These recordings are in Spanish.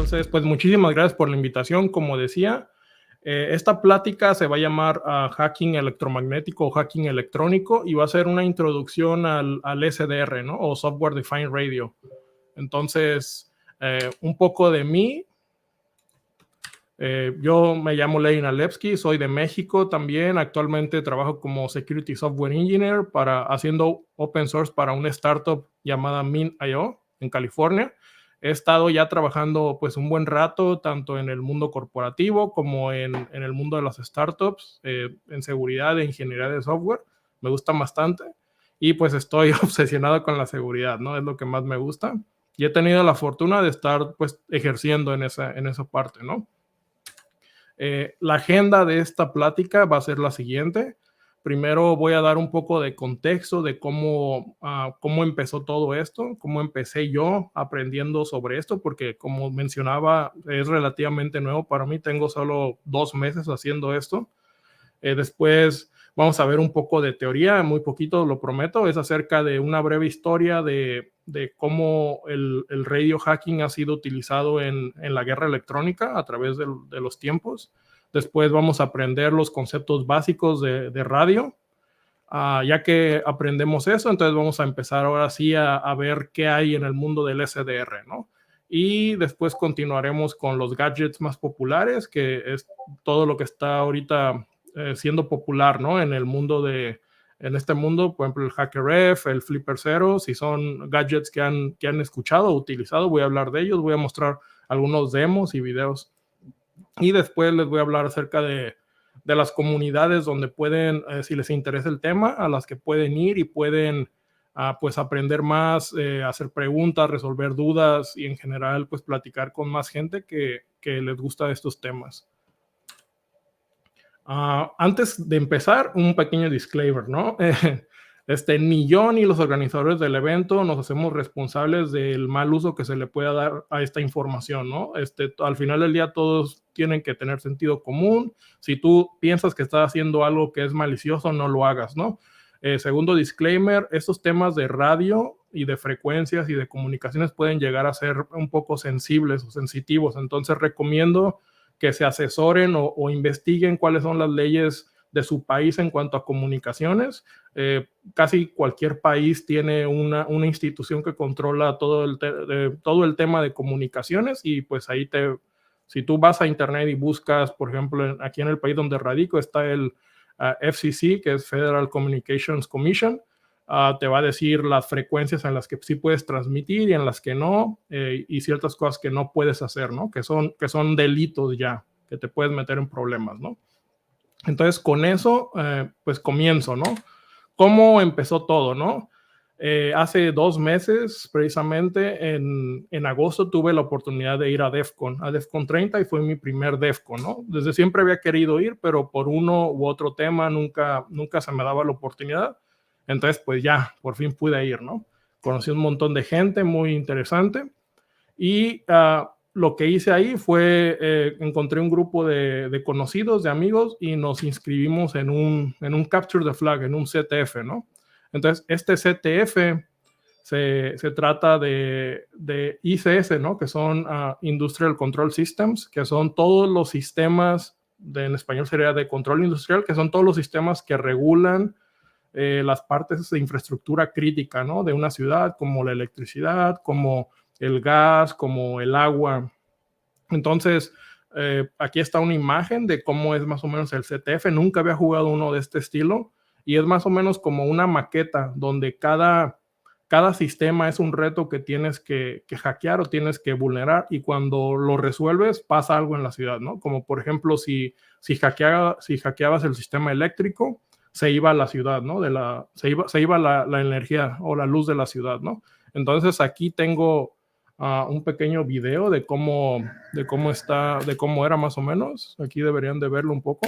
Entonces, pues muchísimas gracias por la invitación. Como decía, esta plática se va a llamar hacking electromagnético o hacking electrónico y va a ser una introducción al SDR, ¿no? O Software Defined Radio. Entonces, un poco de mí. Yo me llamo Lenin Alevsky, soy de México también. Actualmente trabajo como Security Software Engineer haciendo open source para una startup llamada Mint.io en California. He estado ya trabajando pues un buen rato tanto en el mundo corporativo como en el mundo de las startups, en seguridad e ingeniería de software. Me gusta bastante y pues estoy obsesionado con la seguridad, ¿no? Es lo que más me gusta y he tenido la fortuna de estar pues ejerciendo en esa parte, ¿no? La agenda de esta plática va a ser la siguiente. Primero voy a dar un poco de contexto de cómo empezó todo esto, cómo empecé yo aprendiendo sobre esto, porque como mencionaba, es relativamente nuevo para mí. Tengo solo 2 meses haciendo esto. Después vamos a ver un poco de teoría, muy poquito, lo prometo. Es acerca de una breve historia de cómo el radio hacking ha sido utilizado en la guerra electrónica a través de los tiempos. Después vamos a aprender los conceptos básicos de radio. Ya que aprendemos eso, entonces vamos a empezar ahora sí a ver qué hay en el mundo del SDR, ¿no? Y después continuaremos con los gadgets más populares, que es todo lo que está ahorita siendo popular, ¿no? En este mundo, por ejemplo, el HackerF, el Flipper Zero, si son gadgets que han escuchado o utilizado, voy a hablar de ellos, voy a mostrar algunos demos y videos. Y después les voy a hablar acerca de las comunidades donde pueden, si les interesa el tema, a las que pueden ir y pueden pues aprender más, hacer preguntas, resolver dudas y en general pues platicar con más gente que les gusta estos temas. Antes de empezar, un pequeño disclaimer, ¿no? Ni yo ni los organizadores del evento nos hacemos responsables del mal uso que se le pueda dar a esta información, ¿no? Al final del día todos tienen que tener sentido común. Si tú piensas que estás haciendo algo que es malicioso, no lo hagas, ¿no? Segundo disclaimer, estos temas de radio y de frecuencias y de comunicaciones pueden llegar a ser un poco sensibles o sensitivos, entonces recomiendo que se asesoren o investiguen cuáles son las leyes de su país en cuanto a comunicaciones. Casi cualquier país tiene una institución que controla todo el tema de comunicaciones y pues ahí si tú vas a internet y buscas, por ejemplo, aquí en el país donde radico está el FCC, que es Federal Communications Commission. Te va a decir las frecuencias en las que sí puedes transmitir y en las que no, y ciertas cosas que no puedes hacer, ¿no? Que son delitos ya, que te puedes meter en problemas, ¿no? Entonces, con eso, pues comienzo, ¿no? ¿Cómo empezó todo, no? Hace 2 meses, precisamente, en agosto, tuve la oportunidad de ir a DEF CON 30 y fue mi primer DEF CON, ¿no? Desde siempre había querido ir, pero por uno u otro tema nunca se me daba la oportunidad. Entonces, pues ya, por fin pude ir, ¿no? Conocí un montón de gente muy interesante y lo que hice ahí fue, encontré un grupo de conocidos, de amigos y nos inscribimos en un Capture the Flag, en un CTF, ¿no? Entonces, este CTF se trata de ICS, ¿no? Que son Industrial Control Systems, que son todos los sistemas, en español sería de control industrial, que son todos los sistemas que regulan las partes de infraestructura crítica, ¿no? De una ciudad, como la electricidad, como el gas, como el agua. Entonces, aquí está una imagen de cómo es más o menos el CTF. Nunca había jugado uno de este estilo y es más o menos como una maqueta donde cada sistema es un reto que tienes que hackear o tienes que vulnerar y cuando lo resuelves pasa algo en la ciudad, ¿no? Como por ejemplo, si hackeabas el sistema eléctrico, se iba a la ciudad, ¿no? Se iba la energía o la luz de la ciudad, ¿no? Entonces aquí tengo un pequeño video de cómo era más o menos. Aquí deberían de verlo un poco.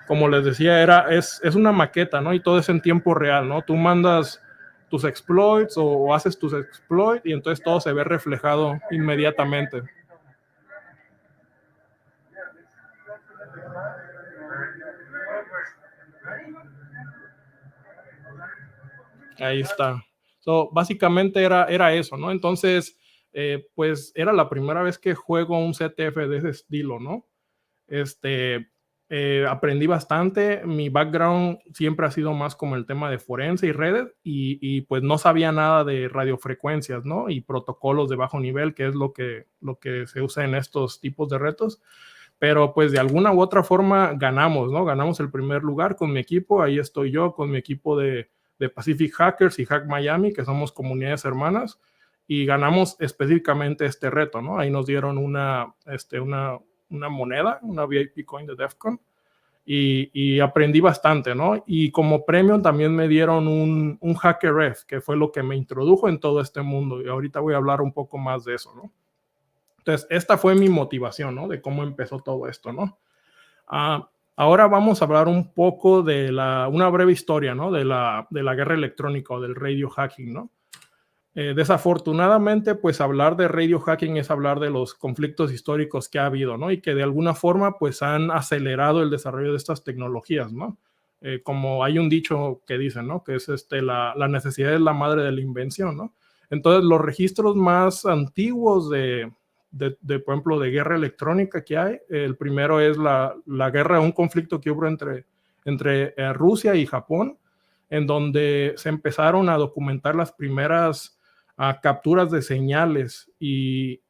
Como les decía, es una maqueta, ¿no? Y todo es en tiempo real, ¿no? Tú mandas tus exploits o haces tus exploits y entonces todo se ve reflejado inmediatamente. Ahí está. Básicamente era eso, ¿no? Entonces, pues era la primera vez que juego un CTF de ese estilo, ¿no? Este, aprendí bastante. Mi background siempre ha sido más como el tema de forense y redes, y pues no sabía nada de radiofrecuencias, ¿no? Y protocolos de bajo nivel, que es lo que se usa en estos tipos de retos. Pero pues de alguna u otra forma ganamos, ¿no? Ganamos el primer lugar con mi equipo. Ahí estoy yo con mi equipo de Pacific Hackers y Hack Miami, que somos comunidades hermanas, y ganamos específicamente este reto, ¿no? Ahí nos dieron una moneda, una VIP coin de DEFCON, y aprendí bastante, ¿no? Y como premio también me dieron un HackerRef, que fue lo que me introdujo en todo este mundo, y ahorita voy a hablar un poco más de eso, ¿no? Entonces, esta fue mi motivación, ¿no? De cómo empezó todo esto, ¿no? Ahora vamos a hablar un poco de una breve historia, ¿no? De la guerra electrónica o del radio hacking, ¿no? Desafortunadamente, pues hablar de radio hacking es hablar de los conflictos históricos que ha habido, ¿no? Y que de alguna forma, pues han acelerado el desarrollo de estas tecnologías, ¿no? Como hay un dicho que dice, ¿no? Que es la necesidad es la madre de la invención, ¿no? Entonces, los registros más antiguos por ejemplo, de guerra electrónica que hay, el primero es la guerra, un conflicto que hubo entre Rusia y Japón, en donde se empezaron a documentar las primeras capturas de señales y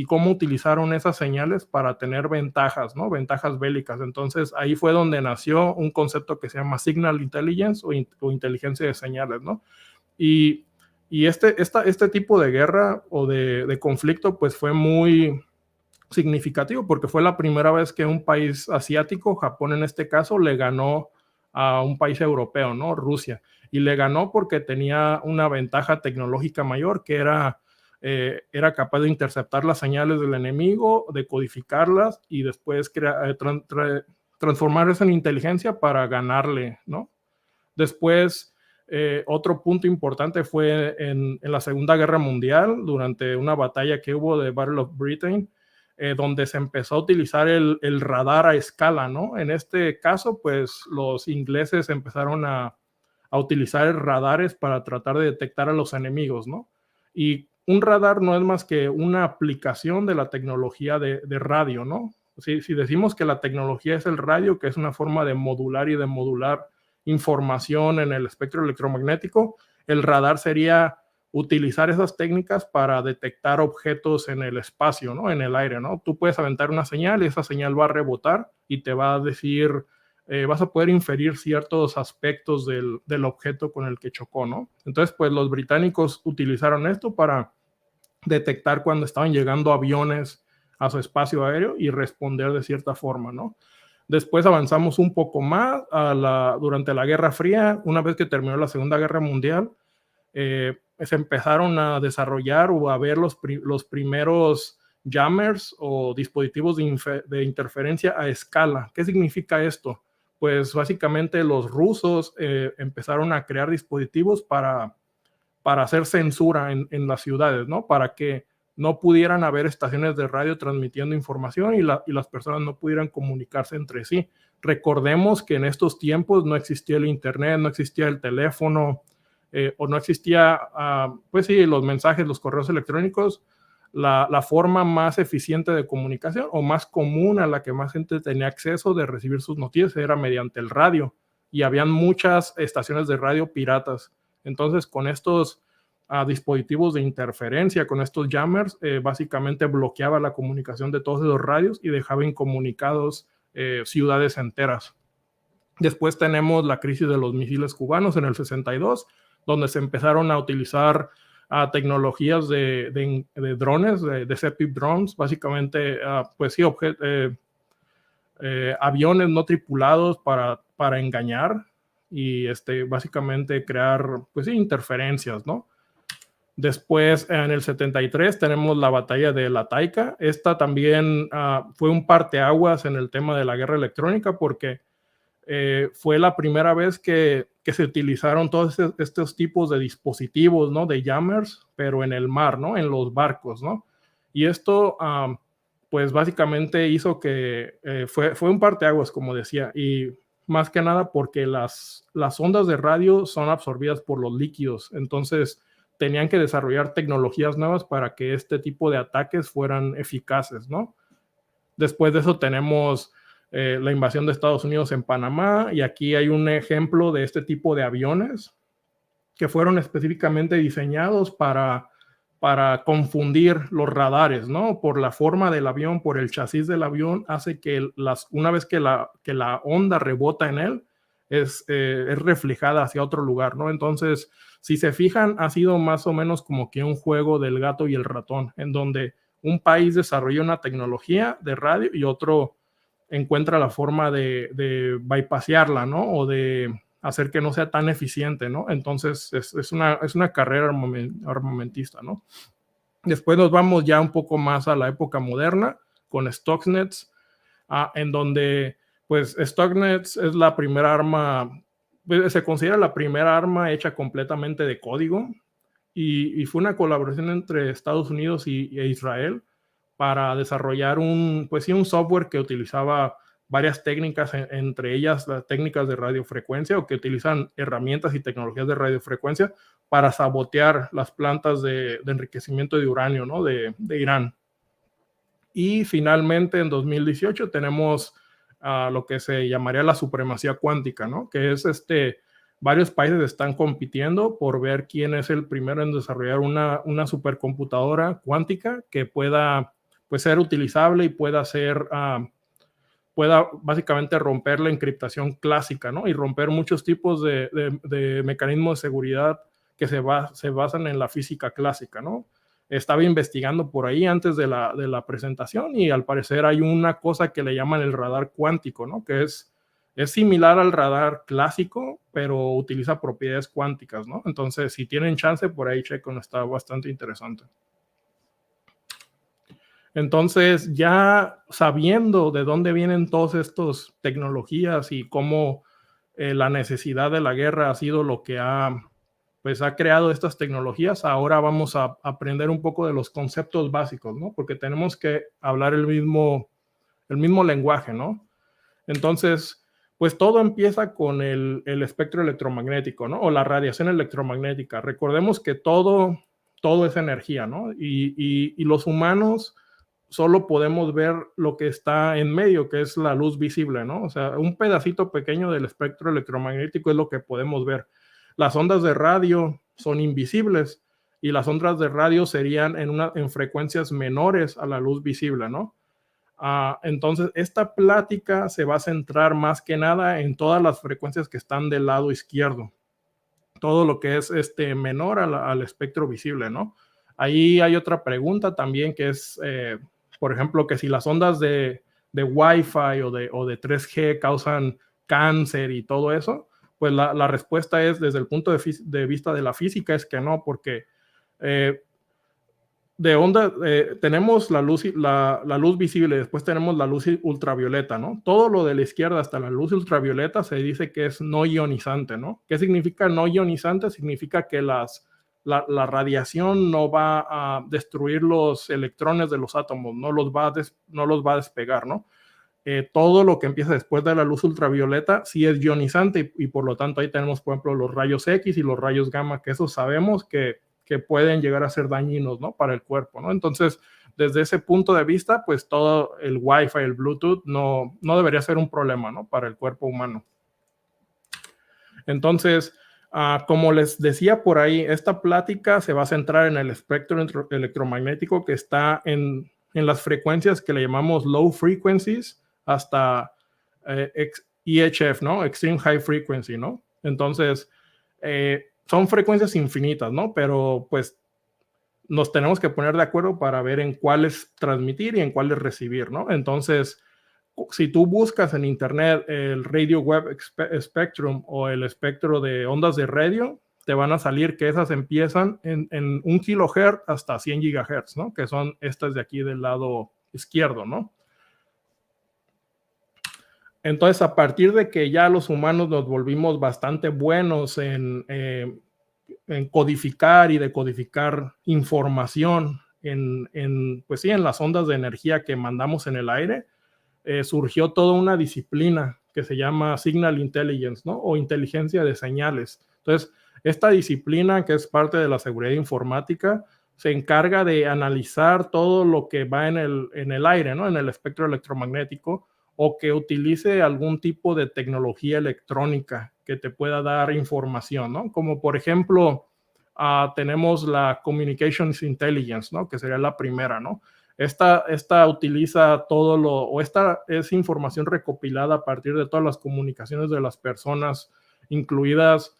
cómo utilizaron esas señales para tener ventajas, ¿no? Ventajas bélicas. Entonces ahí fue donde nació un concepto que se llama Signal Intelligence o inteligencia de señales, ¿no? Y, y este tipo de guerra o de conflicto pues fue muy significativo porque fue la primera vez que un país asiático, Japón en este caso, le ganó a un país europeo, ¿no? Rusia. Y le ganó porque tenía una ventaja tecnológica mayor, que era capaz de interceptar las señales del enemigo, de codificarlas y después transformarlas en inteligencia para ganarle, ¿no? Después, otro punto importante fue en la Segunda Guerra Mundial, durante una batalla que hubo de Battle of Britain, donde se empezó a utilizar el radar a escala, ¿no? En este caso, pues los ingleses empezaron a utilizar radares para tratar de detectar a los enemigos, ¿no? Y un radar no es más que una aplicación de la tecnología de radio, ¿no? Si decimos que la tecnología es el radio, que es una forma de modular y de modular información en el espectro electromagnético, el radar sería utilizar esas técnicas para detectar objetos en el espacio, ¿no? En el aire, ¿no? Tú puedes aventar una señal y esa señal va a rebotar y te va a decir, vas a poder inferir ciertos aspectos del objeto con el que chocó, ¿no? Entonces, pues los británicos utilizaron esto para detectar cuando estaban llegando aviones a su espacio aéreo y responder de cierta forma, ¿no? Después avanzamos un poco más durante la Guerra Fría, una vez que terminó la Segunda Guerra Mundial, se empezaron a desarrollar o a ver los primeros jammers o dispositivos de interferencia a escala. ¿Qué significa esto? Pues básicamente los rusos empezaron a crear dispositivos para hacer censura en las ciudades, ¿no? Para que no pudieran haber estaciones de radio transmitiendo información y las personas no pudieran comunicarse entre sí. Recordemos que en estos tiempos no existía el internet, no existía el teléfono, o no existía, pues sí, los mensajes, los correos electrónicos. La forma más eficiente de comunicación o más común a la que más gente tenía acceso de recibir sus noticias era mediante el radio, y habían muchas estaciones de radio piratas. Entonces, con estos dispositivos de interferencia, con estos jammers, básicamente bloqueaba la comunicación de todos esos radios y dejaba incomunicados ciudades enteras. Después tenemos la crisis de los misiles cubanos en el 62, donde se empezaron a utilizar tecnologías de drones, de CEPIP drones, básicamente, pues sí, aviones no tripulados para engañar y básicamente crear, pues sí, interferencias, ¿no? Después, en el 73, tenemos la batalla de La Taica. Esta también fue un parteaguas en el tema de la guerra electrónica porque fue la primera vez que se utilizaron todos estos tipos de dispositivos, ¿no? De jammers, pero en el mar, ¿no? En los barcos, ¿no? Y esto, pues básicamente hizo que fue un parteaguas, como decía, y más que nada porque las ondas de radio son absorbidas por los líquidos. Entonces, tenían que desarrollar tecnologías nuevas para que este tipo de ataques fueran eficaces, ¿no? Después de eso tenemos la invasión de Estados Unidos en Panamá, y aquí hay un ejemplo de este tipo de aviones que fueron específicamente diseñados para confundir los radares, ¿no? Por la forma del avión, por el chasis del avión, hace que una vez que la onda rebota en él, es reflejada hacia otro lugar, ¿no? Entonces, si se fijan, ha sido más o menos como que un juego del gato y el ratón, en donde un país desarrolla una tecnología de radio y otro encuentra la forma de bypassarla, ¿no? O de hacer que no sea tan eficiente, ¿no? Entonces es una carrera armamentista, ¿no? Después nos vamos ya un poco más a la época moderna con Stuxnet, en donde pues Stuxnet es la primera arma, se considera la primera arma hecha completamente de código, y fue una colaboración entre Estados Unidos e Israel para desarrollar un software que utilizaba varias técnicas, entre ellas las técnicas de radiofrecuencia, o que utilizan herramientas y tecnologías de radiofrecuencia para sabotear las plantas de enriquecimiento de uranio, ¿no? de Irán. Y finalmente en 2018 tenemos lo que se llamaría la supremacía cuántica, ¿no? Que es varios países están compitiendo por ver quién es el primero en desarrollar una supercomputadora cuántica que pueda pues ser utilizable y pueda básicamente romper la encriptación clásica, ¿no? Y romper muchos tipos de mecanismos de seguridad que se basan en la física clásica, ¿no? Estaba investigando por ahí antes de la presentación, y al parecer hay una cosa que le llaman el radar cuántico, ¿no? Que es similar al radar clásico, pero utiliza propiedades cuánticas, ¿no? Entonces, si tienen chance, por ahí chequen, está bastante interesante. Entonces, ya sabiendo de dónde vienen todas estas tecnologías y cómo la necesidad de la guerra ha sido lo que ha creado estas tecnologías, ahora vamos a aprender un poco de los conceptos básicos, ¿no? Porque tenemos que hablar el mismo lenguaje, ¿no? Entonces, pues todo empieza con el espectro electromagnético, ¿no? O la radiación electromagnética. Recordemos que todo es energía, ¿no? Y los humanos solo podemos ver lo que está en medio, que es la luz visible, ¿no? O sea, un pedacito pequeño del espectro electromagnético es lo que podemos ver. Las ondas de radio son invisibles, y las ondas de radio serían en frecuencias menores a la luz visible, ¿no? Entonces, esta plática se va a centrar más que nada en todas las frecuencias que están del lado izquierdo, todo lo que es menor al espectro visible, ¿no? Ahí hay otra pregunta también, que es, por ejemplo, que si las ondas de Wi-Fi o de 3G causan cáncer y todo eso, pues la respuesta es, desde el punto de vista de la física, es que no, porque de onda, tenemos la luz visible, después tenemos la luz ultravioleta, ¿no? Todo lo de la izquierda hasta la luz ultravioleta se dice que es no ionizante, ¿no? ¿Qué significa no ionizante? Significa que la radiación no va a destruir los electrones de los átomos, no los va a despegar, ¿no? Todo lo que empieza después de la luz ultravioleta sí es ionizante, y por lo tanto ahí tenemos, por ejemplo, los rayos X y los rayos gamma, que eso sabemos que pueden llegar a ser dañinos, ¿no? Para el cuerpo, ¿no? Entonces, desde ese punto de vista, pues todo el Wi-Fi, el Bluetooth, no debería ser un problema, ¿no? Para el cuerpo humano. Entonces, como les decía por ahí, esta plática se va a centrar en el espectro electromagnético, que está en las frecuencias que le llamamos low frequencies hasta EHF, ¿no? Extreme High Frequency, ¿no? Entonces, son frecuencias infinitas, ¿no? Pero pues nos tenemos que poner de acuerdo para ver en cuáles transmitir y en cuáles recibir, ¿no? Entonces, si tú buscas en internet el Radio Wave Spectrum o el espectro de ondas de radio, te van a salir que esas empiezan en 1 kilohertz hasta 100 gigahertz, ¿no? Que son estas de aquí del lado izquierdo, ¿no? Entonces, a partir de que ya los humanos nos volvimos bastante buenos en codificar y decodificar información pues sí, en las ondas de energía que mandamos en el aire, surgió toda una disciplina que se llama Signal Intelligence, ¿no? O inteligencia de señales. Entonces, Esta disciplina, que es parte de la seguridad informática, se encarga de analizar todo lo que va en el aire, ¿no? En el espectro electromagnético, o que utilice algún tipo de tecnología electrónica que te pueda dar información, ¿no? Como por ejemplo, tenemos la Communications Intelligence, ¿no? Que sería la primera, ¿no? Esta utiliza esta es información recopilada a partir de todas las comunicaciones de las personas, incluidas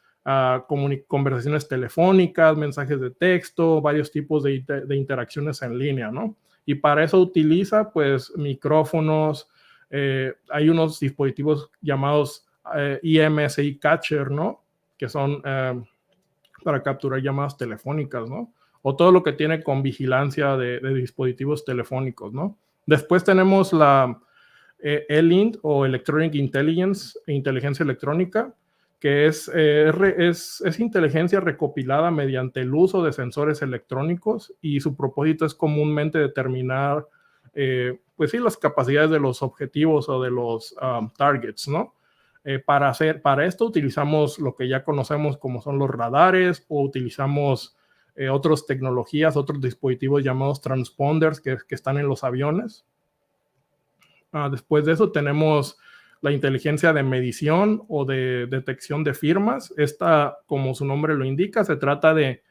conversaciones telefónicas, mensajes de texto, varios tipos de interacciones en línea, ¿no? Y para eso utiliza, pues, micrófonos, hay unos dispositivos llamados EMSI Catcher, ¿no? Que son para capturar llamadas telefónicas, ¿no? O todo lo que tiene con vigilancia de dispositivos telefónicos, ¿no? Después tenemos la ELINT o Electronic Intelligence, inteligencia electrónica, que es inteligencia recopilada mediante el uso de sensores electrónicos, y su propósito es comúnmente determinar, pues sí, las capacidades de los objetivos o de los targets, ¿no? Para esto utilizamos lo que ya conocemos como son los radares, o utilizamos otras tecnologías, otros dispositivos llamados transponders que están en los aviones. Después de eso tenemos la inteligencia de medición o de detección de firmas. Esta, como su nombre lo indica, se trata de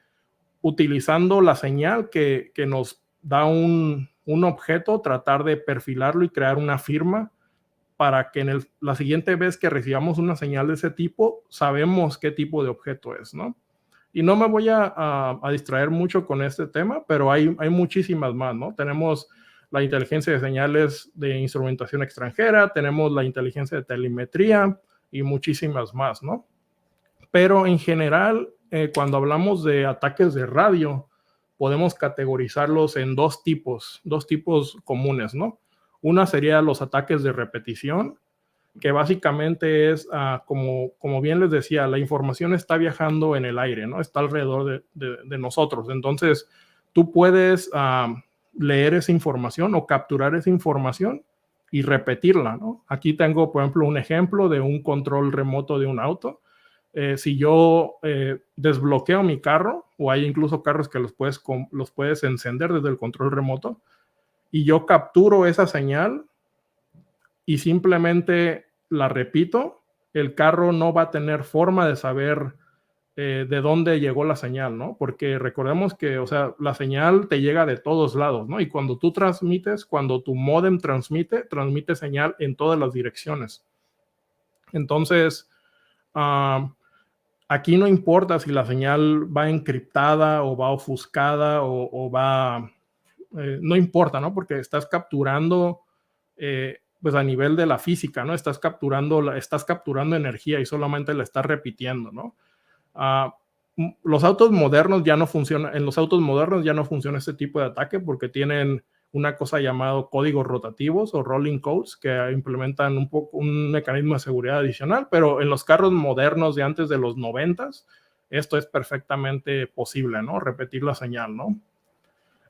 utilizando la señal que nos da un objeto, tratar de perfilarlo y crear una firma para que la siguiente vez que recibamos una señal de ese tipo, sabemos qué tipo de objeto es, ¿no? Y no me voy a distraer mucho con este tema, pero hay muchísimas más, ¿no? Tenemos la inteligencia de señales de instrumentación extranjera, tenemos la inteligencia de telemetría y muchísimas más, ¿no? Pero en general, cuando hablamos de ataques de radio, podemos categorizarlos en dos tipos comunes, ¿no? Una sería los ataques de repetición, que básicamente es, como bien les decía, la información está viajando en el aire, ¿no? Está alrededor de nosotros. Entonces, tú puedes leer esa información o capturar esa información y repetirla, ¿no? Aquí tengo, por ejemplo, un ejemplo de un control remoto de un auto. Si yo desbloqueo mi carro, o hay incluso carros que los puedes encender desde el control remoto, y yo capturo esa señal y simplemente la repito, el carro no va a tener forma de saber de dónde llegó la señal, ¿no? Porque recordemos que, o sea, la señal te llega de todos lados, ¿no? Y cuando tú transmites, cuando tu módem transmite señal en todas las direcciones. Entonces, aquí no importa si la señal va encriptada o va ofuscada o va, no importa, ¿no? Porque estás capturando, pues a nivel de la física, ¿no? Estás capturando energía y solamente la estás repitiendo, ¿no? Los autos modernos ya no funcionan, en los autos modernos ya no funciona este tipo de ataque porque tienen una cosa llamada códigos rotativos o rolling codes que implementan un mecanismo de seguridad adicional, pero en los carros modernos de antes de los 90s, esto es perfectamente posible, ¿no? Repetir la señal, ¿no?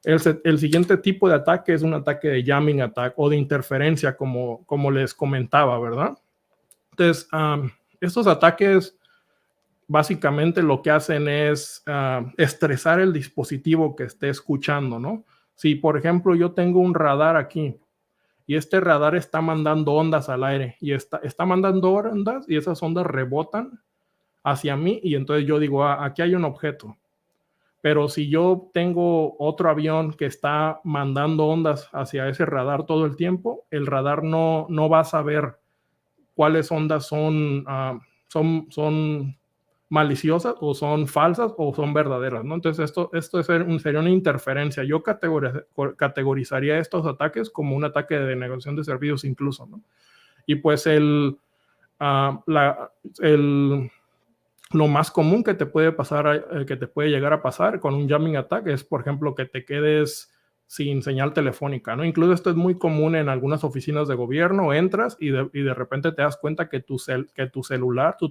El siguiente tipo de ataque es un ataque de jamming attack o de interferencia, como les comentaba, ¿verdad? Entonces, estos ataques básicamente lo que hacen es estresar el dispositivo que esté escuchando, ¿no? Si, por ejemplo, yo tengo un radar aquí y este radar está mandando ondas al aire y está mandando ondas y esas ondas rebotan hacia mí y entonces yo digo, aquí hay un objeto. Pero si yo tengo otro avión que está mandando ondas hacia ese radar todo el tiempo, el radar no va a saber cuáles ondas son maliciosas o son falsas o son verdaderas, ¿no? Entonces esto sería una interferencia. Yo categorizaría estos ataques como un ataque de denegación de servicios incluso, ¿no? Y pues lo más común que te puede pasar, que te puede llegar a pasar con un jamming attack es, por ejemplo, que te quedes sin señal telefónica, ¿no? Incluso esto es muy común en algunas oficinas de gobierno. Entras y de repente te das cuenta que tu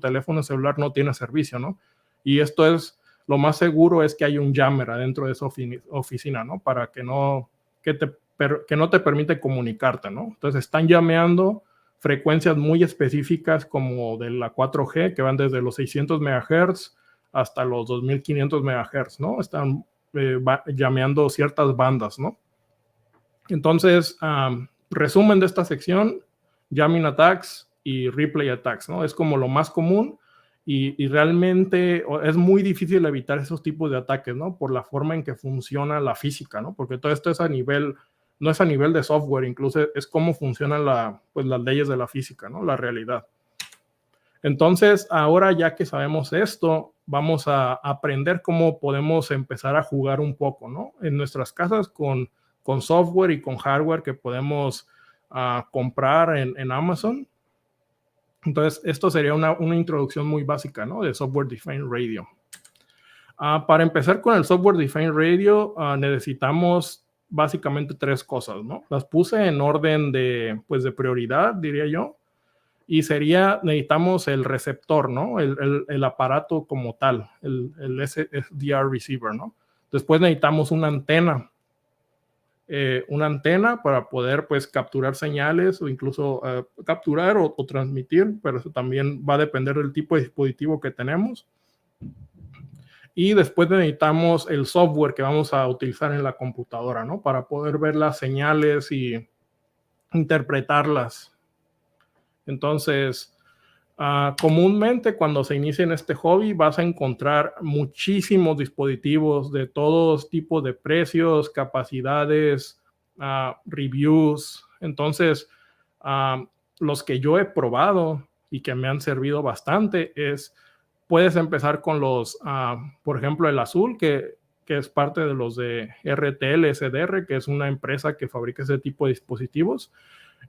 teléfono celular no tiene servicio, ¿no? Y esto es, lo más seguro es que hay un jammer adentro de esa oficina, ¿no? Para que no te permite comunicarte, ¿no? Entonces están llameando frecuencias muy específicas como de la 4G, que van desde los 600 MHz hasta los 2500 MHz, ¿no? Están llameando ciertas bandas, ¿no? Entonces, resumen de esta sección: jamming attacks y replay attacks, ¿no? Es como lo más común y realmente es muy difícil evitar esos tipos de ataques, ¿no? Por la forma en que funciona la física, ¿no? Porque todo esto es a nivel, no es a nivel de software, incluso es cómo funcionan pues las leyes de la física, ¿no? La realidad. Entonces, ahora ya que sabemos esto, vamos a aprender cómo podemos empezar a jugar un poco, ¿no? En nuestras casas con software y con hardware que podemos comprar en Amazon. Entonces, esto sería una introducción muy básica, ¿no? De Software Defined Radio. Para empezar con el Software Defined Radio, necesitamos básicamente 3 cosas, ¿no? Las puse en orden pues de prioridad, diría yo. Y necesitamos el receptor, ¿no? El aparato como tal, el SDR receiver, ¿no? Después necesitamos una antena para poder, pues, capturar señales o incluso capturar o transmitir, pero eso también va a depender del tipo de dispositivo que tenemos. Y después necesitamos el software que vamos a utilizar en la computadora, ¿no? Para poder ver las señales y interpretarlas. Entonces, comúnmente cuando se inicia en este hobby vas a encontrar muchísimos dispositivos de todos tipos de precios, capacidades, reviews. Entonces, los que yo he probado y que me han servido bastante puedes empezar con por ejemplo, el azul, que es parte de los de RTL SDR, que es una empresa que fabrica ese tipo de dispositivos.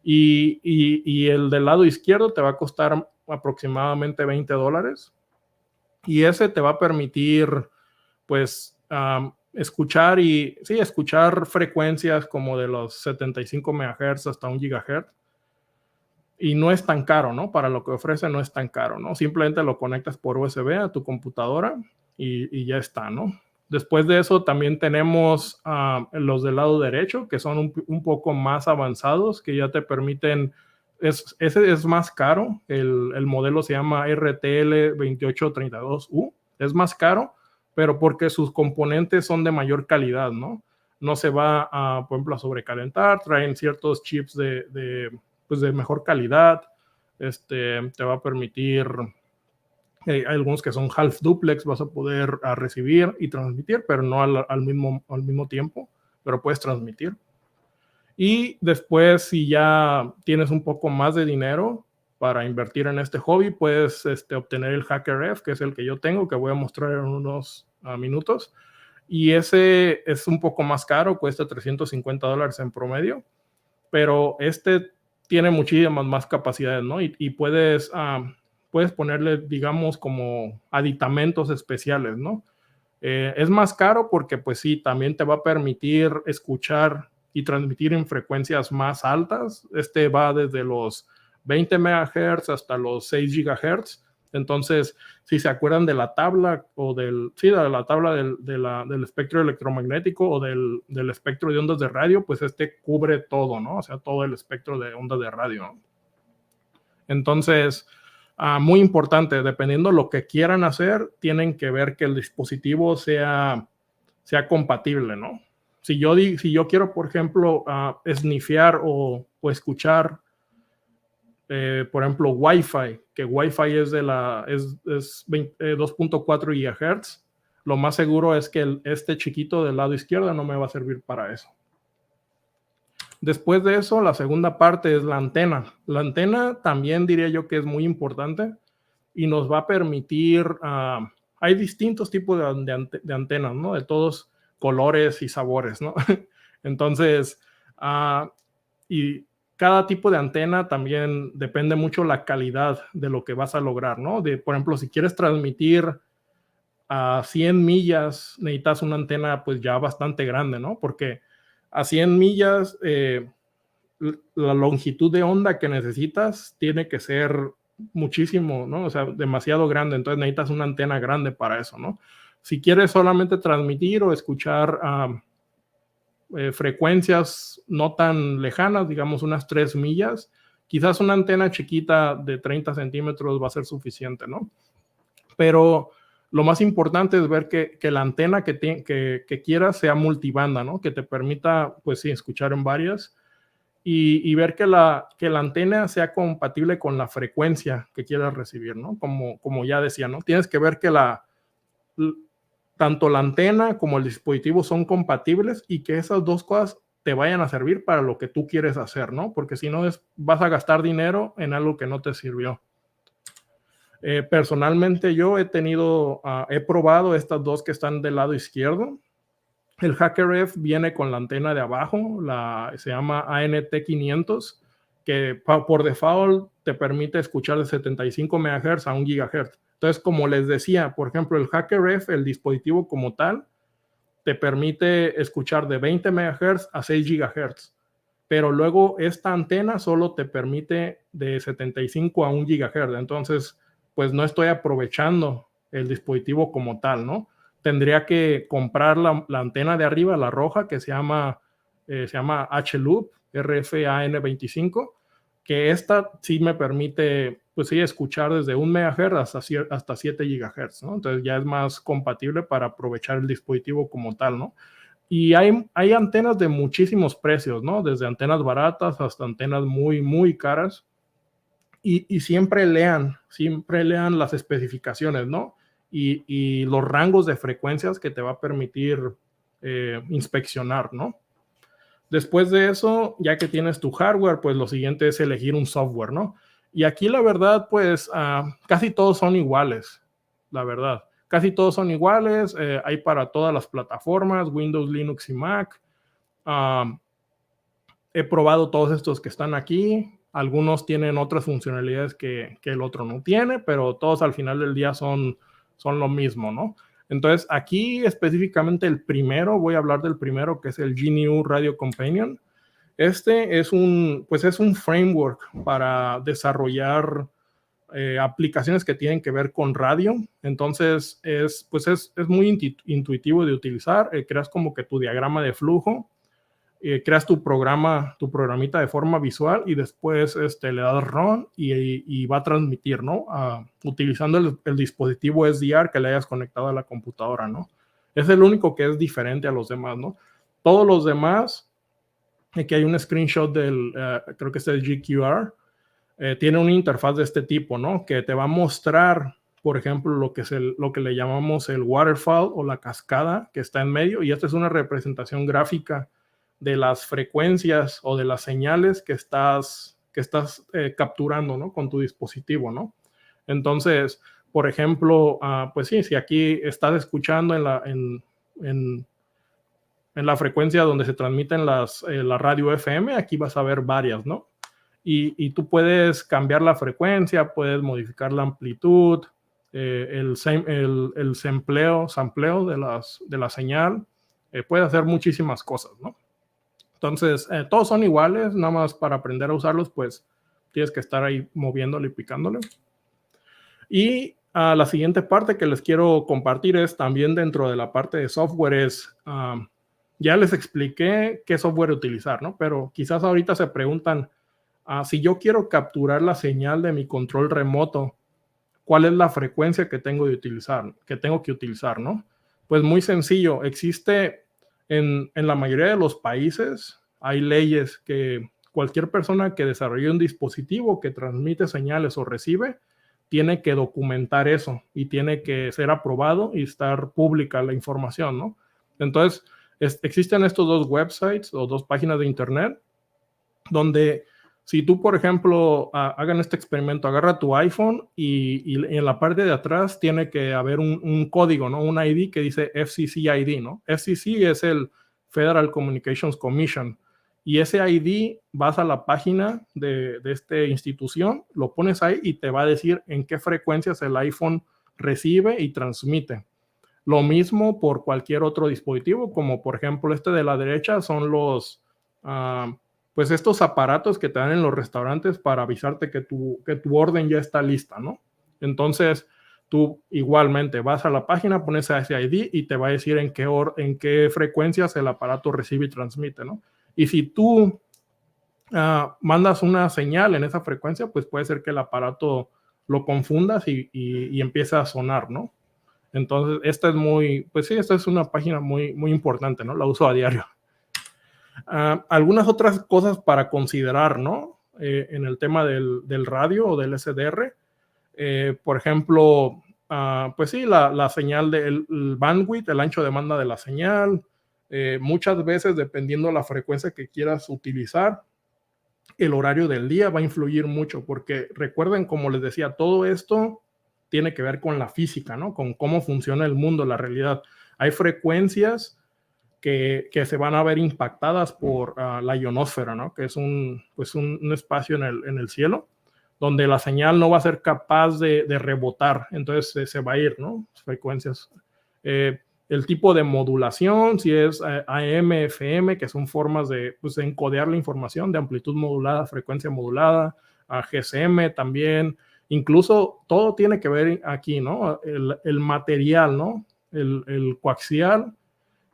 Y el del lado izquierdo te va a costar aproximadamente $20 y ese te va a permitir, pues, escuchar frecuencias como de los 75 MHz hasta 1 GHz y no es tan caro, ¿no? Para lo que ofrece no es tan caro, ¿no? Simplemente lo conectas por USB a tu computadora y ya está, ¿no? Después de eso también tenemos los del lado derecho, que son un poco más avanzados, que ya te permiten, ese es más caro, el modelo se llama RTL 2832U, es más caro, pero porque sus componentes son de mayor calidad, ¿no? No se va, por ejemplo, a sobrecalentar, traen ciertos chips pues de mejor calidad, te va a permitir... hay algunos que son half duplex, vas a poder recibir y transmitir, pero no al mismo tiempo, pero puedes transmitir. Y después, si ya tienes un poco más de dinero para invertir en este hobby, puedes obtener el HackerF, que es el que yo tengo, que voy a mostrar en unos minutos. Y ese es un poco más caro, cuesta $350 en promedio, pero tiene muchísimas más capacidades, ¿no? Y puedes ponerle, digamos, como aditamentos especiales, ¿no? Es más caro porque, pues sí, también te va a permitir escuchar y transmitir en frecuencias más altas. Va desde los 20 MHz hasta los 6 GHz. Entonces, si se acuerdan de la tabla de la tabla del espectro electromagnético o del espectro de ondas de radio, pues cubre todo, ¿no? O sea, todo el espectro de ondas de radio, ¿no? Entonces, muy importante, dependiendo de lo que quieran hacer, tienen que ver que el dispositivo sea compatible, ¿no? Si yo quiero, por ejemplo, snifear o escuchar, por ejemplo, Wi-Fi, que Wi-Fi es 2.4 GHz, lo más seguro es que este chiquito del lado izquierdo no me va a servir para eso. Después de eso, la segunda parte es la antena. La antena también diría yo que es muy importante y nos va a permitir, hay distintos tipos de antenas, ¿no? De todos colores y sabores, ¿no? Entonces, y cada tipo de antena también depende mucho la calidad de lo que vas a lograr, ¿no? Por ejemplo, si quieres transmitir a 100 millas, necesitas una antena pues ya bastante grande, ¿no? Porque a 100 millas, la longitud de onda que necesitas tiene que ser muchísimo, ¿no? O sea, demasiado grande, entonces necesitas una antena grande para eso, ¿no? Si quieres solamente transmitir o escuchar frecuencias no tan lejanas, digamos unas 3 millas, quizás una antena chiquita de 30 centímetros va a ser suficiente, ¿no? Pero lo más importante es ver que la antena que quieras sea multibanda, ¿no? Que te permita, pues sí, escuchar en varias y ver que la antena sea compatible con la frecuencia que quieras recibir, ¿no? Como ya decía, ¿no? Tienes que ver que tanto la antena como el dispositivo son compatibles y que esas dos cosas te vayan a servir para lo que tú quieres hacer, ¿no? Porque si no vas a gastar dinero en algo que no te sirvió. Personalmente yo he probado estas dos que están del lado izquierdo. El HackerF viene con la antena de abajo, se llama ANT500, que por default te permite escuchar de 75 MHz a 1 GHz. Entonces, como les decía, por ejemplo, el HackerF, el dispositivo como tal, te permite escuchar de 20 MHz a 6 GHz. Pero luego esta antena solo te permite de 75 a 1 GHz. Entonces, pues no estoy aprovechando el dispositivo como tal, ¿no? Tendría que comprar la antena de arriba, la roja, que se llama H-Loop, RFAN25, que esta sí me permite, pues sí, escuchar desde 1 MHz hasta 7 GHz, ¿no? Entonces ya es más compatible para aprovechar el dispositivo como tal, ¿no? Y hay antenas de muchísimos precios, ¿no? Desde antenas baratas hasta antenas muy, muy caras. Y siempre lean las especificaciones, ¿no? Y los rangos de frecuencias que te va a permitir inspeccionar, ¿no? Después de eso, ya que tienes tu hardware, pues lo siguiente es elegir un software, ¿no? Y aquí la verdad, pues casi todos son iguales, la verdad. Casi todos son iguales, hay para todas las plataformas, Windows, Linux y Mac. He probado todos estos que están aquí. Algunos tienen otras funcionalidades que el otro no tiene, pero todos al final del día son lo mismo, ¿no? Entonces, aquí específicamente voy a hablar del primero, que es el GNU Radio Companion. Este es un framework para desarrollar aplicaciones que tienen que ver con radio. Entonces, es muy intuitivo de utilizar. Creas como que tu diagrama de flujo, creas tu programita de forma visual y después le das run y va a transmitir, ¿no? Utilizando el dispositivo SDR que le hayas conectado a la computadora, ¿no? Es el único que es diferente a los demás, ¿no? Todos los demás, aquí hay un screenshot creo que es el GQR, tiene una interfaz de este tipo, ¿no? Que te va a mostrar, por ejemplo, lo que le llamamos el waterfall o la cascada que está en medio, y esta es una representación gráfica de las frecuencias o de las señales que estás capturando, ¿no? Con tu dispositivo, ¿no? Entonces, por ejemplo, pues sí, si aquí estás escuchando en la frecuencia donde se transmiten la radio FM, aquí vas a ver varias, ¿no? Y tú puedes cambiar la frecuencia, puedes modificar la amplitud, el sampleo de la señal, puedes hacer muchísimas cosas, ¿no? Entonces, todos son iguales, nada más para aprender a usarlos, pues tienes que estar ahí moviéndole y picándole. Y la siguiente parte que les quiero compartir es también dentro de la parte de software ya les expliqué qué software utilizar, ¿no? Pero quizás ahorita se preguntan, si yo quiero capturar la señal de mi control remoto, ¿cuál es la frecuencia que tengo que utilizar, ¿no? Pues muy sencillo, existe en la mayoría de los países, hay leyes que cualquier persona que desarrolle un dispositivo que transmite señales o recibe, tiene que documentar eso y tiene que ser aprobado y estar pública la información, ¿no? Entonces, existen estos dos websites o dos páginas de internet donde si tú, por ejemplo, hagan este experimento, agarra tu iPhone y en la parte de atrás tiene que haber un código, ¿no? Un ID que dice FCC ID, ¿no? FCC es el Federal Communications Commission. Y ese ID, vas a la página de esta institución, lo pones ahí y te va a decir en qué frecuencias el iPhone recibe y transmite. Lo mismo por cualquier otro dispositivo, como por ejemplo este de la derecha son pues estos aparatos que te dan en los restaurantes para avisarte que tu orden ya está lista, ¿no? Entonces, tú igualmente vas a la página, pones ese ID y te va a decir en qué frecuencias el aparato recibe y transmite, ¿no? Y si tú mandas una señal en esa frecuencia, pues puede ser que el aparato lo confundas y empiece a sonar, ¿no? Entonces, esta es muy, pues sí, esta es una página muy, muy importante, ¿no? La uso a diario. Algunas otras cosas para considerar, ¿no? En el tema del radio o del SDR. Por ejemplo, pues sí, la señal del bandwidth, el ancho de banda de la señal. Muchas veces, dependiendo de la frecuencia que quieras utilizar, el horario del día va a influir mucho, porque recuerden, como les decía, todo esto tiene que ver con la física, ¿no? Con cómo funciona el mundo, la realidad. Hay frecuencias que se van a ver impactadas por la ionosfera, ¿no? Que es pues un espacio en el cielo, donde la señal no va a ser capaz de rebotar, entonces se va a ir, ¿no? Frecuencias. El tipo de modulación, si es AM, FM, que son formas de, pues, de encodear la información, de amplitud modulada, frecuencia modulada, GSM también, incluso todo tiene que ver aquí, ¿no? El material, ¿no? El coaxial,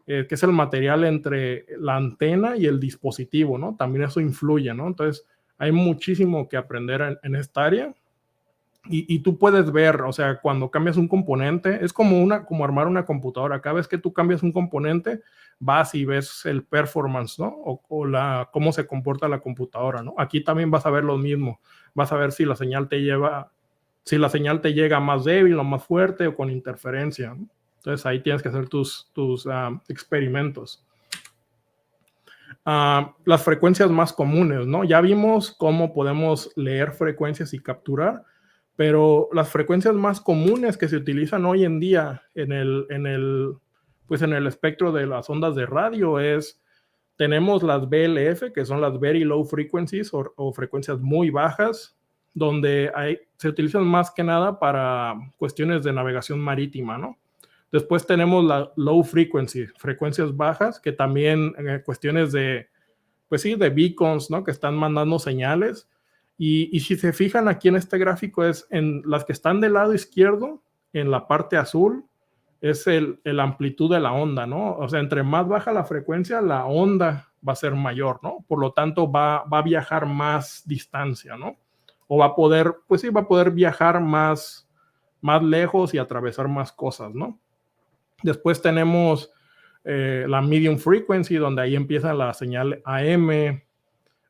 que es el material entre la antena y el dispositivo, ¿no? También eso influye, ¿no? Entonces, hay muchísimo que aprender en esta área. Y tú puedes ver, o sea, cuando cambias un componente, es como armar una computadora. Cada vez que tú cambias un componente, vas y ves el performance, ¿no? Cómo se comporta la computadora, ¿no? Aquí también vas a ver lo mismo. Vas a ver si la señal si la señal te llega más débil o más fuerte o con interferencia, ¿no? Entonces ahí tienes que hacer tus experimentos. Las frecuencias más comunes, ¿no? Ya vimos cómo podemos leer frecuencias y capturar, pero las frecuencias más comunes que se utilizan hoy en día pues en el espectro de las ondas de radio tenemos las VLF, que son las Very Low Frequencies o frecuencias muy bajas, donde se utilizan más que nada para cuestiones de navegación marítima, ¿no? Después tenemos la low frequency, frecuencias bajas, que también cuestiones pues sí, de beacons, ¿no? Que están mandando señales. Y si se fijan aquí en este gráfico, es en las que están del lado izquierdo, en la parte azul, es el amplitud de la onda, ¿no? O sea, entre más baja la frecuencia, la onda va a ser mayor, ¿no? Por lo tanto, va a viajar más distancia, ¿no? O va a poder, pues sí, va a poder viajar más lejos y atravesar más cosas, ¿no? Después tenemos la medium frequency, donde ahí empieza la señal AM.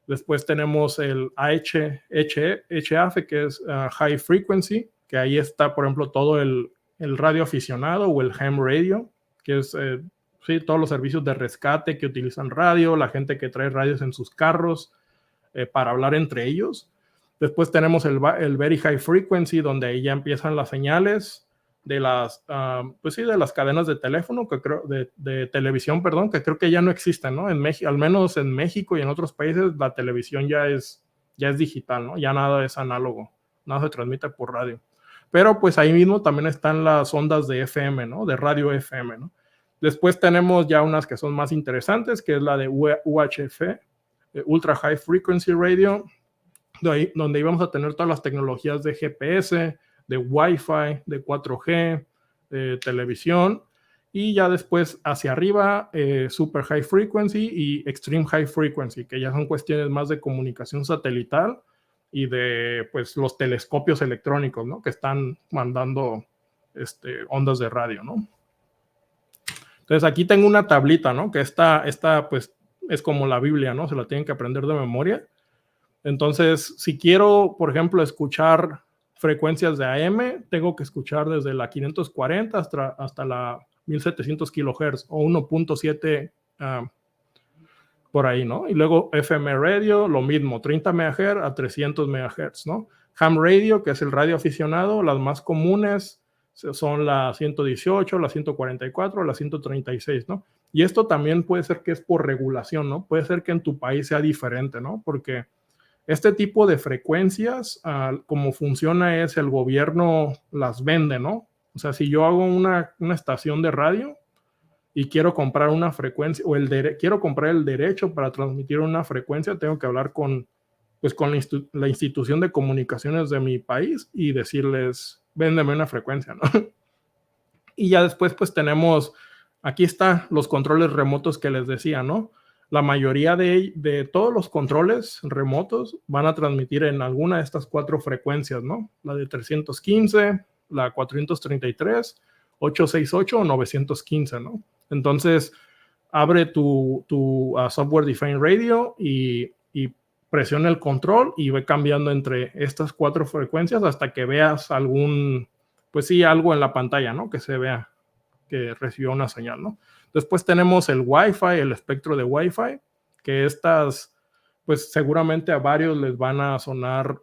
Después tenemos el HF, que es high frequency, que ahí está, por ejemplo, todo el radio aficionado o el ham radio, que es sí, todos los servicios de rescate que utilizan radio, la gente que trae radios en sus carros para hablar entre ellos. Después tenemos el very high frequency, donde ahí ya empiezan las señales de pues sí, de las cadenas de teléfono, de televisión, perdón, que creo que ya no existen, ¿no? En México, al menos en México y en otros países, la televisión ya es digital, ¿no? Ya nada es análogo, nada se transmite por radio. Pero pues ahí mismo también están las ondas de FM, ¿no? De radio FM, ¿no? Después tenemos ya unas que son más interesantes, que es la de UHF, Ultra High Frequency Radio, donde íbamos a tener todas las tecnologías de GPS, de Wi-Fi, de 4G, de televisión, y ya después hacia arriba, Super High Frequency y Extreme High Frequency, que ya son cuestiones más de comunicación satelital y de pues los telescopios electrónicos, ¿no? Que están mandando ondas de radio, ¿no? Entonces aquí tengo una tablita, ¿no? Que esta pues es como la Biblia, ¿no? Se la tienen que aprender de memoria. Entonces, si quiero, por ejemplo, escuchar frecuencias de AM, tengo que escuchar desde la 540 hasta la 1700 kHz o 1.7 por ahí, ¿no? Y luego FM radio, lo mismo, 30 MHz a 300 MHz, ¿no? Ham radio, que es el radio aficionado, las más comunes son la 118, la 144, la 136, ¿no? Y esto también puede ser que es por regulación, ¿no? Puede ser que en tu país sea diferente, ¿no? Porque este tipo de frecuencias, como funciona es el gobierno las vende, ¿no? O sea, si yo hago una estación de radio y quiero comprar una frecuencia o quiero comprar el derecho para transmitir una frecuencia, tengo que hablar con la institución de comunicaciones de mi país y decirles, véndeme una frecuencia, ¿no? Y ya después pues tenemos, aquí está los controles remotos que les decía, ¿no? La mayoría de todos los controles remotos van a transmitir en alguna de estas 4 frecuencias, ¿no? La de 315, la 433 868 o 915, ¿no? Entonces, abre tu Software Defined Radio y presiona el control y ve cambiando entre estas 4 frecuencias hasta que veas algún, pues sí, algo en la pantalla, ¿no? Que se vea que recibió una señal, ¿no? Después tenemos el Wi-Fi, el espectro de Wi-Fi, que estas, pues seguramente a varios les van a sonar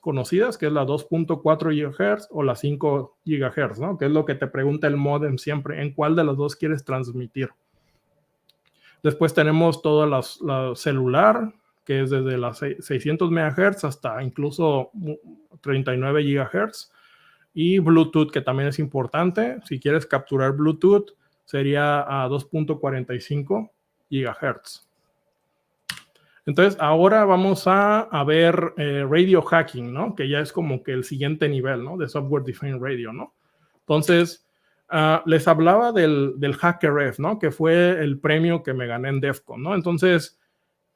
conocidas, que es la 2.4 GHz o la 5 GHz, ¿no? Que es lo que te pregunta el módem siempre, ¿en cuál de las dos quieres transmitir? Después tenemos toda la celular, que es desde las 600 MHz hasta incluso 39 GHz. Y Bluetooth, que también es importante. Si quieres capturar Bluetooth, sería a 2.45 GHz. Entonces, ahora vamos a ver radio hacking, ¿no? Que ya es como que el siguiente nivel, ¿no? De Software Defined Radio, ¿no? Entonces, les hablaba del HackerRef, ¿no? Que fue el premio que me gané en DEF CON, ¿no? Entonces,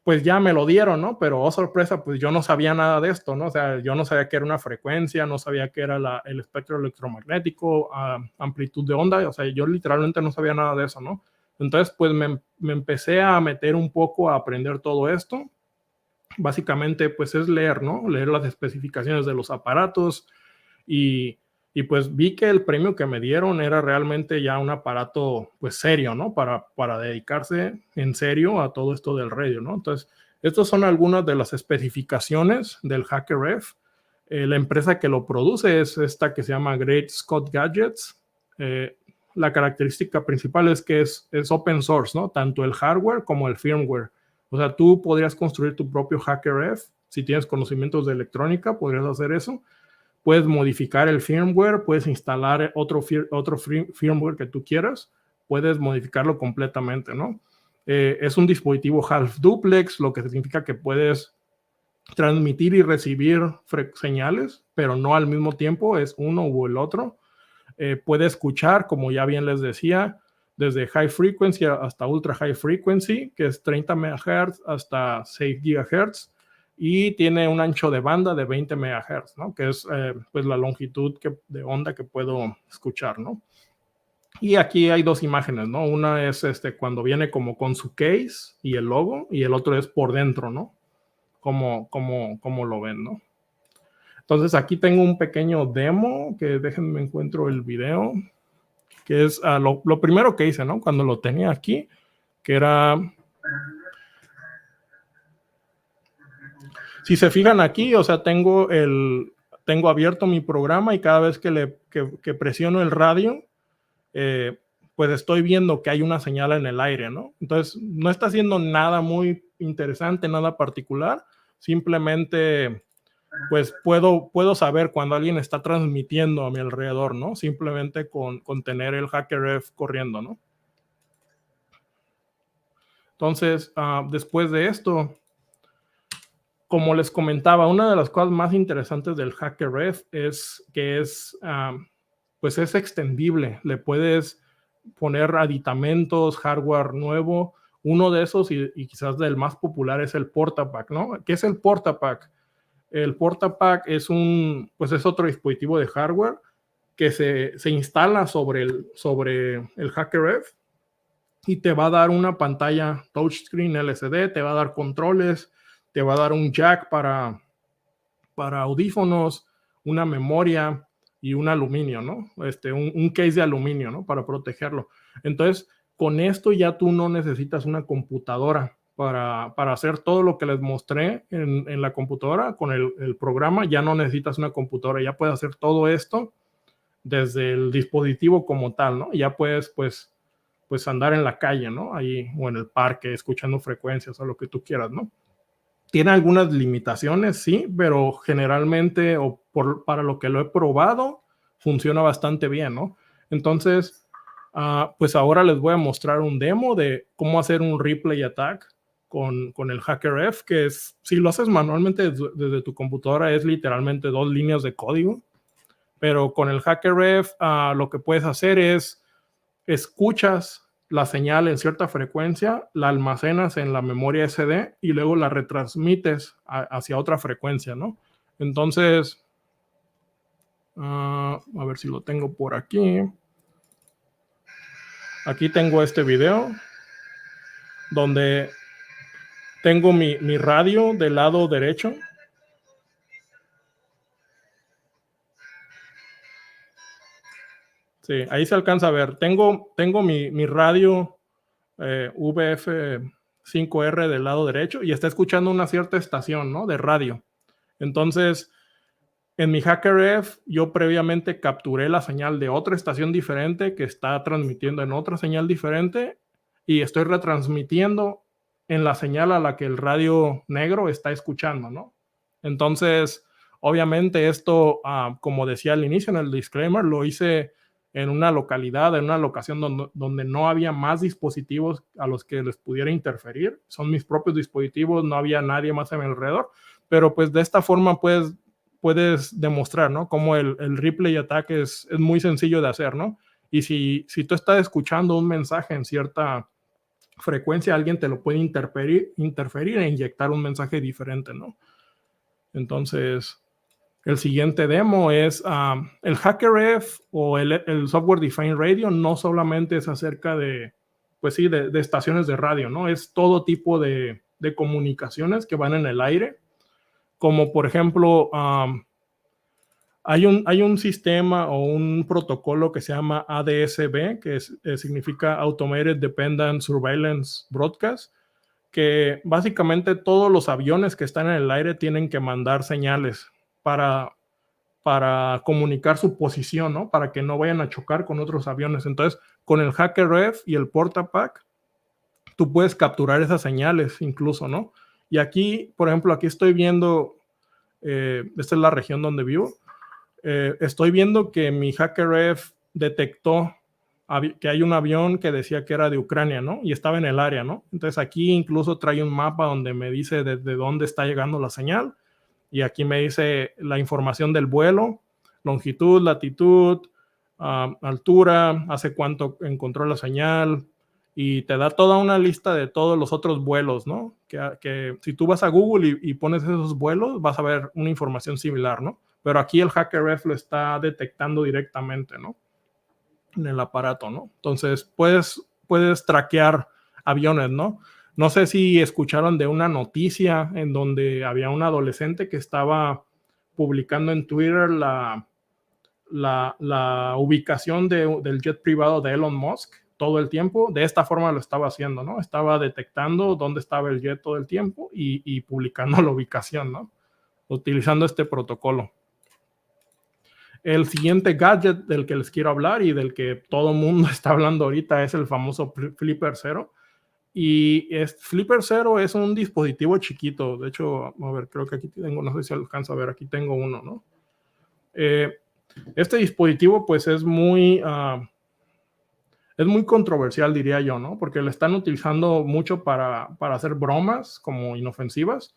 pues ya me lo dieron, ¿no? Pero, oh sorpresa, pues yo no sabía nada de esto, ¿no? O sea, yo no sabía que era una frecuencia, no sabía que era el espectro electromagnético, amplitud de onda, o sea, yo literalmente no sabía nada de eso, ¿no? Entonces, pues me empecé a meter un poco a aprender todo esto. Básicamente, pues es leer, ¿no? Leer las especificaciones de los aparatos y pues vi que el premio que me dieron era realmente ya un aparato pues serio, ¿no? Para dedicarse en serio a todo esto del radio, ¿no? Entonces, estas son algunas de las especificaciones del HackerRef. La empresa que lo produce es esta que se llama Great Scott Gadgets. La característica principal es que es open source, ¿no? Tanto el hardware como el firmware. O sea, tú podrías construir tu propio HackerRef. Si tienes conocimientos de electrónica, podrías hacer eso. Puedes modificar el firmware, puedes instalar otro firmware que tú quieras, puedes modificarlo completamente, ¿no? Es un dispositivo half duplex, lo que significa que puedes transmitir y recibir señales, pero no al mismo tiempo, es uno u el otro. Puede escuchar, como ya bien les decía, desde high frequency hasta ultra high frequency, que es 30 MHz hasta 6 GHz. Y tiene un ancho de banda de 20 MHz, ¿no? Que es pues la longitud de onda que puedo escuchar, ¿no? Y aquí hay 2 imágenes, ¿no? Una es cuando viene como con su case y el logo, y el otro es por dentro, ¿no? Como lo ven, ¿no? Entonces aquí tengo un pequeño demo, que déjenme encuentro el video, que es lo primero que hice, ¿no? Cuando lo tenía aquí, que era... Si se fijan aquí, o sea, tengo abierto mi programa y cada vez que presiono el radio, pues estoy viendo que hay una señal en el aire, ¿no? Entonces, no está haciendo nada muy interesante, nada particular. Simplemente, pues puedo saber cuando alguien está transmitiendo a mi alrededor, ¿no? Simplemente con tener el HackerRef corriendo, ¿no? Entonces, después de esto, como les comentaba, una de las cosas más interesantes del HackerRef es que pues es extendible. Le puedes poner aditamentos, hardware nuevo. Uno de esos, y quizás del más popular, es el PortaPack, ¿no? ¿Qué es el PortaPack? El PortaPack pues es otro dispositivo de hardware que se instala sobre el HackerRef y te va a dar una pantalla touchscreen LCD, te va a dar controles, te va a dar un jack para audífonos, una memoria y un aluminio, ¿no? Un case de aluminio, ¿no? Para protegerlo. Entonces, con esto ya tú no necesitas una computadora para hacer todo lo que les mostré en la computadora. Con el programa ya no necesitas una computadora, ya puedes hacer todo esto desde el dispositivo como tal, ¿no? Ya puedes, pues andar en la calle, ¿no? Ahí, o en el parque, escuchando frecuencias o lo que tú quieras, ¿no? Tiene algunas limitaciones, sí, pero generalmente, para lo que lo he probado, funciona bastante bien, ¿no? Entonces, pues ahora les voy a mostrar un demo de cómo hacer un replay attack con el HackerRef, que es, si lo haces manualmente desde tu computadora, es literalmente 2 líneas de código, pero con el HackerRef lo que puedes hacer es escuchas la señal en cierta frecuencia, la almacenas en la memoria SD y luego la retransmites hacia otra frecuencia, ¿no? Entonces, A ver si lo tengo por aquí. Aquí tengo este video donde tengo mi radio del lado derecho. Sí, ahí se alcanza a ver. Tengo mi radio VF5R del lado derecho y está escuchando una cierta estación, ¿no? De radio. Entonces, en mi HackerF yo previamente capturé la señal de otra estación diferente que está transmitiendo en otra señal diferente y estoy retransmitiendo en la señal a la que el radio negro está escuchando, ¿no? Entonces, obviamente esto, como decía al inicio en el disclaimer, lo hice en una localidad, en una locación donde no había más dispositivos a los que les pudiera interferir. Son mis propios dispositivos, no había nadie más a mi alrededor, pero pues de esta forma puedes demostrar, ¿no? Cómo el replay attack es muy sencillo de hacer, ¿no? Y si tú estás escuchando un mensaje en cierta frecuencia, alguien te lo puede interferir e inyectar un mensaje diferente, ¿no? Entonces, el siguiente demo es el HackerF o el Software Defined Radio. No solamente es acerca de, pues sí, de estaciones de radio, ¿no? Es todo tipo de comunicaciones que van en el aire, como por ejemplo, hay un sistema o un protocolo que se llama ADSB, que significa Automated Dependent Surveillance Broadcast, que básicamente todos los aviones que están en el aire tienen que mandar señales para comunicar su posición, ¿no? Para que no vayan a chocar con otros aviones. Entonces, con el HackerF y el PortaPack, tú puedes capturar esas señales incluso, ¿no? Y aquí, por ejemplo, aquí estoy viendo, esta es la región donde vivo, estoy viendo que mi HackerF detectó que hay un avión que decía que era de Ucrania, ¿no? Y estaba en el área, ¿no? Entonces aquí incluso trae un mapa donde me dice desde dónde está llegando la señal y aquí me dice la información del vuelo, longitud, latitud, altura, hace cuánto encontró la señal y te da toda una lista de todos los otros vuelos, ¿no? Que si tú vas a Google y pones esos vuelos, vas a ver una información similar, ¿no? Pero aquí el HackerF lo está detectando directamente, ¿no? En el aparato, ¿no? Entonces puedes traquear aviones, ¿no? No sé si escucharon de una noticia en donde había un adolescente que estaba publicando en Twitter la ubicación del jet privado de Elon Musk todo el tiempo. De esta forma lo estaba haciendo, ¿no? Estaba detectando dónde estaba el jet todo el tiempo y publicando la ubicación, ¿no? Utilizando este protocolo. El siguiente gadget del que les quiero hablar y del que todo el mundo está hablando ahorita es el famoso Flipper Zero. Y Flipper Zero es un dispositivo chiquito. De hecho, a ver, creo que aquí tengo, no sé si alcanzo a ver, aquí tengo uno, ¿no? Este dispositivo pues es muy controversial, diría yo, ¿no? Porque lo están utilizando mucho para hacer bromas como inofensivas,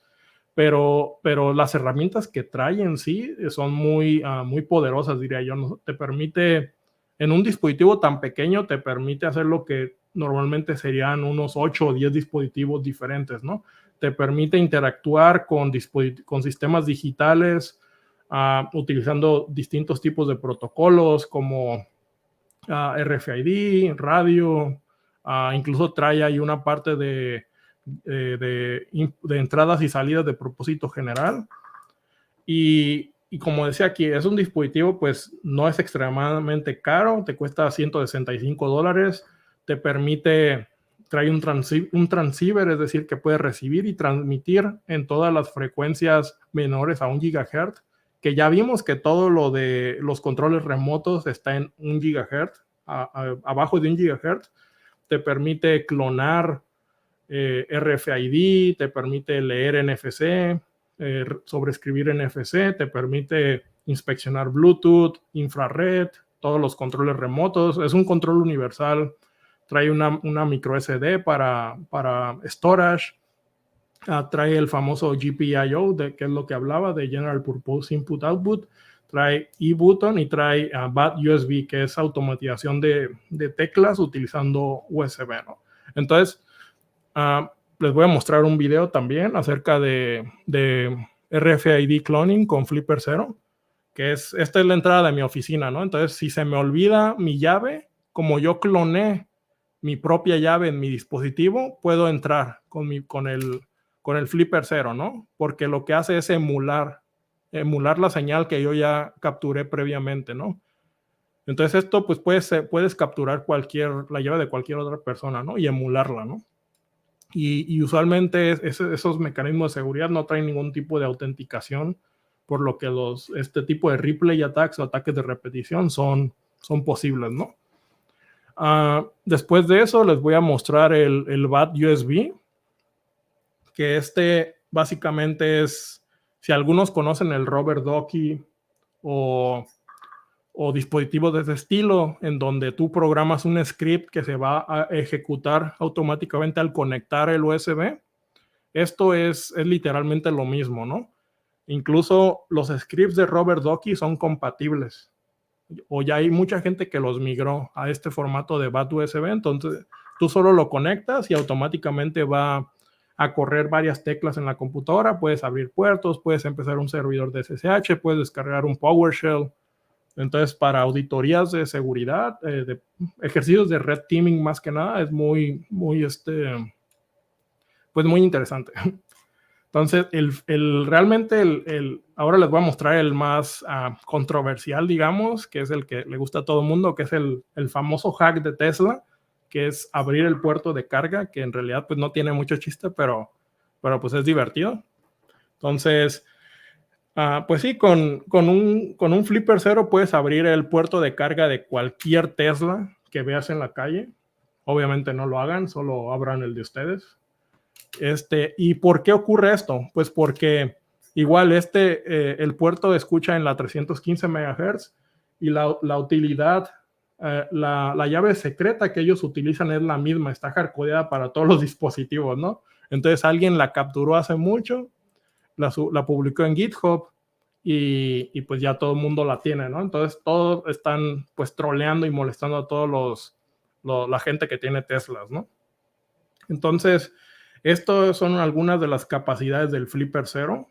pero las herramientas que trae en sí son muy poderosas, diría yo, ¿no? Te permite, en un dispositivo tan pequeño, te permite hacer lo que normalmente serían unos 8 o 10 dispositivos diferentes, ¿no? Te permite interactuar con sistemas digitales, utilizando distintos tipos de protocolos como RFID, radio, incluso trae ahí una parte de entradas y salidas de propósito general. Y como decía aquí, es un dispositivo, pues no es extremadamente caro, te cuesta $165, te permite, trae un transceiver, es decir, que puede recibir y transmitir en todas las frecuencias menores a 1 GHz, que ya vimos que todo lo de los controles remotos está en 1 GHz, abajo de 1 GHz, te permite clonar RFID, te permite leer NFC, sobreescribir NFC, te permite inspeccionar Bluetooth, infrared, todos los controles remotos. Es un control universal, trae una micro SD para storage, trae el famoso GPIO, que es lo que hablaba de General Purpose Input Output, trae eButton y trae BAT USB, que es automatización de teclas utilizando USB, ¿no? Entonces, les voy a mostrar un video también acerca de RFID cloning con Flipper Zero, esta es la entrada de mi oficina, ¿no? Entonces, si se me olvida mi llave, como yo cloné mi propia llave en mi dispositivo, puedo entrar con el Flipper 0, ¿no? Porque lo que hace es emular la señal que yo ya capturé previamente, ¿no? Entonces esto pues puedes capturar la llave de cualquier otra persona, ¿no? Y emularla, ¿no? Y usualmente esos mecanismos de seguridad no traen ningún tipo de autenticación, por lo que este tipo de replay attacks o ataques de repetición son posibles, ¿no? Después de eso les voy a mostrar el BAT USB, que básicamente es, si algunos conocen el Rubber Ducky o dispositivos de ese estilo, en donde tú programas un script que se va a ejecutar automáticamente al conectar el USB. Esto es literalmente lo mismo, ¿no? Incluso los scripts de Rubber Ducky son compatibles, o ya hay mucha gente que los migró a este formato de BAT USB. Entonces tú solo lo conectas y automáticamente va a correr varias teclas en la computadora. Puedes abrir puertos, puedes empezar un servidor de SSH, puedes descargar un PowerShell. Entonces, para auditorías de seguridad, de ejercicios de red teaming más que nada, es muy interesante. Entonces, realmente ahora les voy a mostrar el más controversial, digamos, que es el que le gusta a todo el mundo, que es el famoso hack de Tesla, que es abrir el puerto de carga, que en realidad pues no tiene mucho chiste, pero pues es divertido. Entonces, pues sí, con un Flipper 0 puedes abrir el puerto de carga de cualquier Tesla que veas en la calle. Obviamente no lo hagan, solo abran el de ustedes. ¿Y por qué ocurre esto? Pues porque igual el puerto escucha en la 315 MHz y la utilidad, la llave secreta que ellos utilizan es la misma, está hardcodeada para todos los dispositivos, ¿no? Entonces alguien la capturó hace mucho, la publicó en GitHub y pues ya todo el mundo la tiene, ¿no? Entonces todos están pues troleando y molestando a todos la gente que tiene Teslas, ¿no? Entonces, estas son algunas de las capacidades del Flipper 0.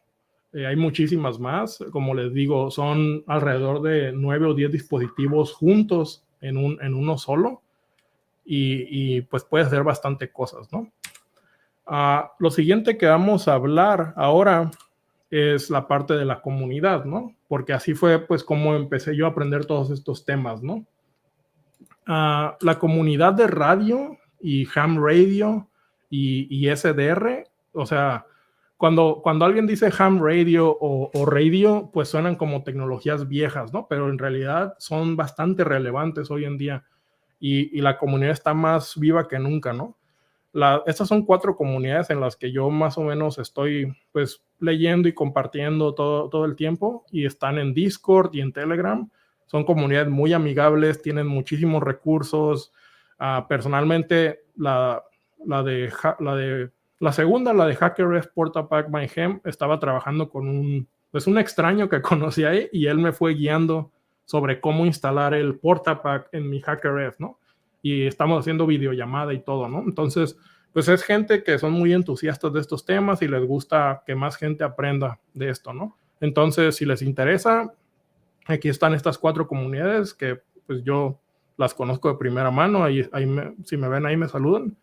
Hay muchísimas más. Como les digo, son alrededor de 9 o 10 dispositivos juntos en uno solo. Y pues puede hacer bastante cosas, ¿no? Lo siguiente que vamos a hablar ahora es la parte de la comunidad, ¿no? Porque así fue pues como empecé yo a aprender todos estos temas, ¿no? La comunidad de radio y ham radio y SDR, o sea, cuando alguien dice ham radio o radio, pues suenan como tecnologías viejas, ¿no? Pero en realidad son bastante relevantes hoy en día y la comunidad está más viva que nunca, ¿no? Estas son 4 comunidades en las que yo más o menos estoy pues leyendo y compartiendo todo el tiempo, y están en Discord y en Telegram. Son comunidades muy amigables, tienen muchísimos recursos. Personalmente, la segunda, la de HackerRef Portapack Mayhem, estaba trabajando con un extraño que conocí ahí, y él me fue guiando sobre cómo instalar el Portapack en mi HackerRef, ¿no? Y estamos haciendo videollamada y todo, ¿no? Entonces, pues es gente que son muy entusiastas de estos temas y les gusta que más gente aprenda de esto, ¿no? Entonces, si les interesa, aquí están estas 4 comunidades que pues yo las conozco de primera mano. Si me ven ahí me saludan.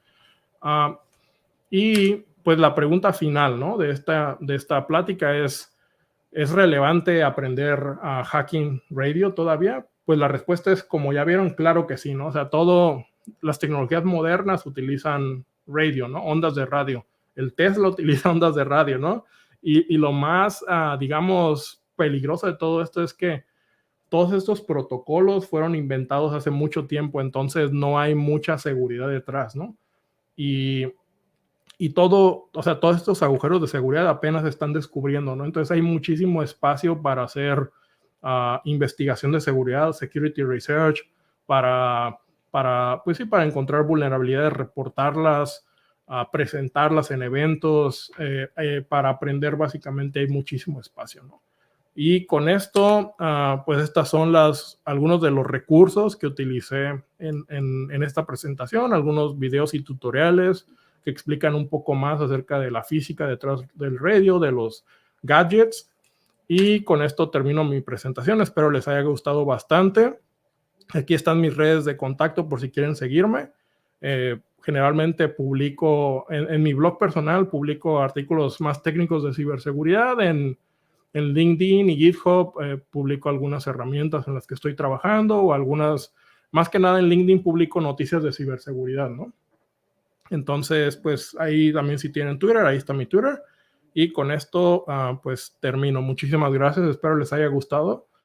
Y pues la pregunta final, ¿no? de esta plática ¿es relevante aprender a hacking radio todavía? Pues la respuesta es, como ya vieron, claro que sí, ¿no? O sea, las tecnologías modernas utilizan radio, ¿no? Ondas de radio. El Tesla utiliza ondas de radio, ¿no? Y lo más, digamos, peligroso de todo esto es que todos estos protocolos fueron inventados hace mucho tiempo, entonces no hay mucha seguridad detrás, ¿no? Y todos estos agujeros de seguridad apenas se están descubriendo, ¿no? Entonces hay muchísimo espacio para hacer investigación de seguridad, security research, para encontrar vulnerabilidades, reportarlas, presentarlas en eventos. Para aprender básicamente hay muchísimo espacio, ¿no? Y con esto, pues estas son algunos de los recursos que utilicé en esta presentación, algunos videos y tutoriales que explican un poco más acerca de la física detrás del radio, de los gadgets. Y con esto termino mi presentación. Espero les haya gustado bastante. Aquí están mis redes de contacto por si quieren seguirme. Generalmente publico en mi blog personal, publico artículos más técnicos de ciberseguridad. En LinkedIn y GitHub publico algunas herramientas en las que estoy trabajando o algunas, más que nada en LinkedIn publico noticias de ciberseguridad, ¿no? Entonces, pues ahí también si tienen Twitter, ahí está mi Twitter. Y con esto, pues termino. Muchísimas gracias, espero les haya gustado.